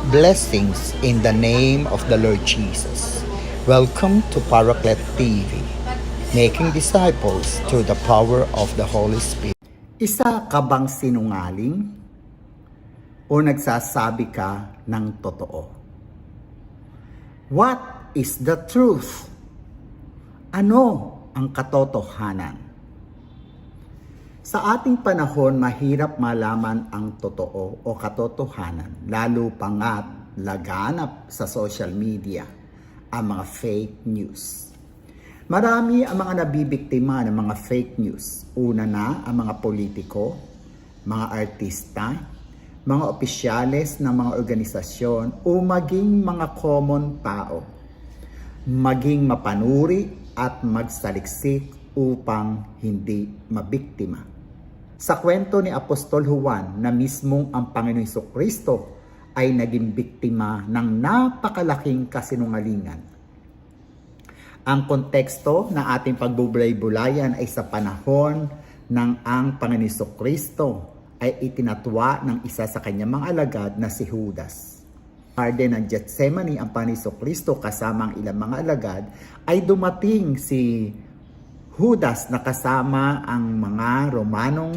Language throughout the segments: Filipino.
Blessings in the name of the Lord Jesus. Welcome to Paraclet TV, making disciples through the power of the Holy Spirit. Isa ka bang sinungaling o nagsasabi ka ng totoo? What is the truth? Ano ang katotohanan? Sa ating panahon, mahirap malaman ang totoo o katotohanan, lalo pa nga't laganap sa social media ang mga fake news. Marami ang mga nabibiktima ng mga fake news. Una na ang mga politiko, mga artista, mga opisyales ng mga organisasyon o maging mga common tao. Maging mapanuri at magsaliksik upang hindi mabiktima. Sa kwento ni Apostol Juan na mismong ang Panginoong Jesucristo ay naging biktima ng napakalaking kasinungalingan. Ang konteksto na ating pagbubulay-bulayan ay sa panahon ng ang Panginoong Jesucristo ay itinatwa ng isa sa kanyang mga alagad na si Judas. Garden ng Gethsemane ang Panginoong Jesucristo kasama ang ilang mga alagad ay dumating si Judas na kasama ang mga Romanong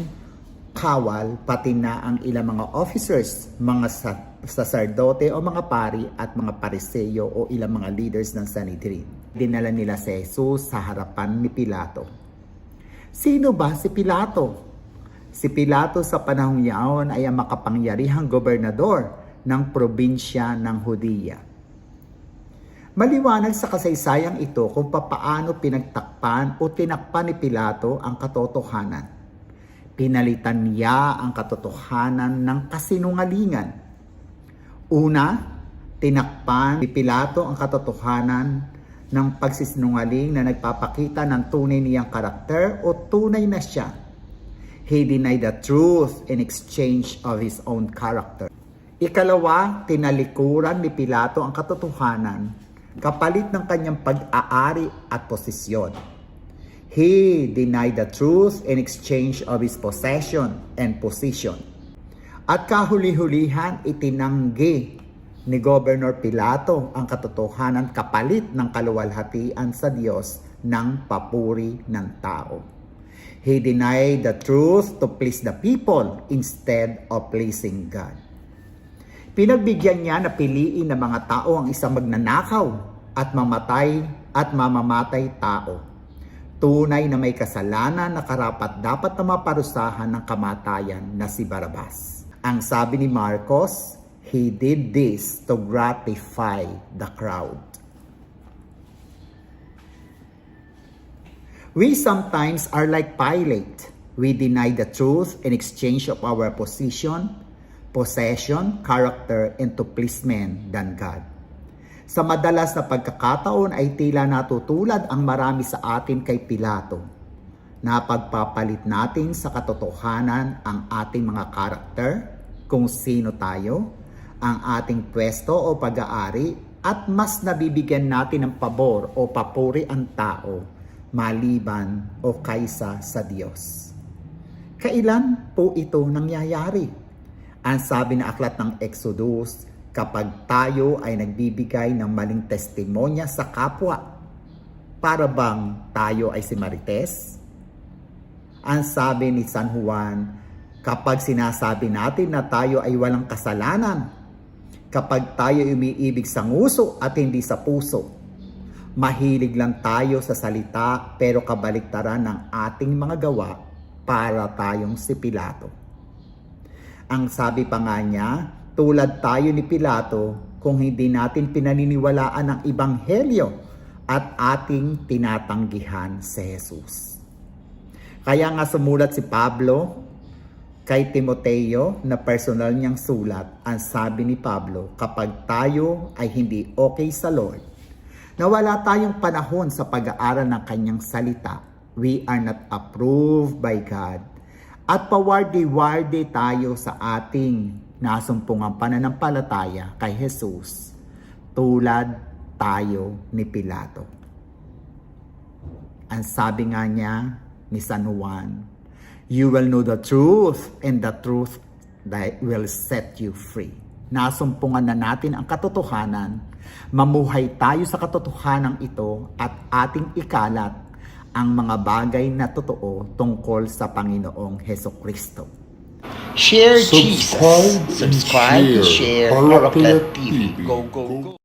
kawal, pati na ang ilang mga officers, mga saserdote o mga pari at mga pariseyo o ilang mga leaders ng Sanhedrin. Dinala nila si Jesus sa harapan ni Pilato. Sino ba si Pilato? Si Pilato sa panahong yaon ay ang makapangyarihang gobernador ng probinsya ng Judea. Maliwanag sa kasaysayang ito kung papaano pinagtakpan o tinakpan ni Pilato ang katotohanan. Pinalitan niya ang katotohanan ng kasinungalingan. Una, tinakpan ni Pilato ang katotohanan ng pagsisinungaling na nagpapakita ng tunay niyang karakter o tunay na siya. He denied the truth in exchange of his own character. Ikalawa, tinalikuran ni Pilato ang katotohanan kapalit ng kanyang pag-aari at posisyon. He denied the truth in exchange of his possession and position. At kahuli-hulihan, itinanggi ni Governor Pilato ang katotohanan kapalit ng kaluwalhatian sa Diyos ng papuri ng tao. He denied the truth to please the people instead of pleasing God. Pinagbigyan niya na piliin ng mga tao ang isang magnanakaw at mamamatay tao. Tunay na may kasalanan na karapat-dapat na maparusahan ng kamatayan na si Barrabas. Ang sabi ni Marcos, he did this to gratify the crowd. We sometimes are like Pilate. We deny the truth in exchange of our position, possession, character, and to please men than God. Sa madalas na pagkakataon ay tila natutulad ang marami sa atin kay Pilato. Napagpapalit natin sa katotohanan ang ating mga karakter, kung sino tayo, ang ating pwesto o pag-aari, at mas nabibigyan natin ng pabor o papuri ang tao, maliban o kaysa sa Diyos. Kailan po ito nangyayari? Ang sabi na aklat ng Exodus, kapag tayo ay nagbibigay ng maling testimonya sa kapwa, para bang tayo ay si Marites? Ang sabi ni San Juan, kapag sinasabi natin na tayo ay walang kasalanan, kapag tayo umiibig sa nguso at hindi sa puso, mahilig lang tayo sa salita pero kabaliktaran ng ating mga gawa para tayong si Pilato. Ang sabi pa nga niya, tulad tayo ni Pilato kung hindi natin pinaniniwalaan ang Ebanghelyo at ating tinatanggihan si Jesus. Kaya nga sumulat si Pablo kay Timoteo na personal niyang sulat, ang sabi ni Pablo, kapag tayo ay hindi okay sa Lord, na wala tayong panahon sa pag-aaral ng kanyang salita, we are not approved by God, at pawardi-wardi tayo sa ating nasumpungang pananampalataya kay Jesus, tulad tayo ni Pilato. Ang sabi nga niya ni San Juan, you will know the truth and the truth that will set you free. nasumpungan na natin ang katotohanan, mamuhay tayo sa katotohanan ito at ating ikalat ang mga bagay na totoo tungkol sa Panginoong Hesukristo. Share Jesus. Subscribe and Subscribe, share. share. Harapet Harapet TV. TV. Go, go, go.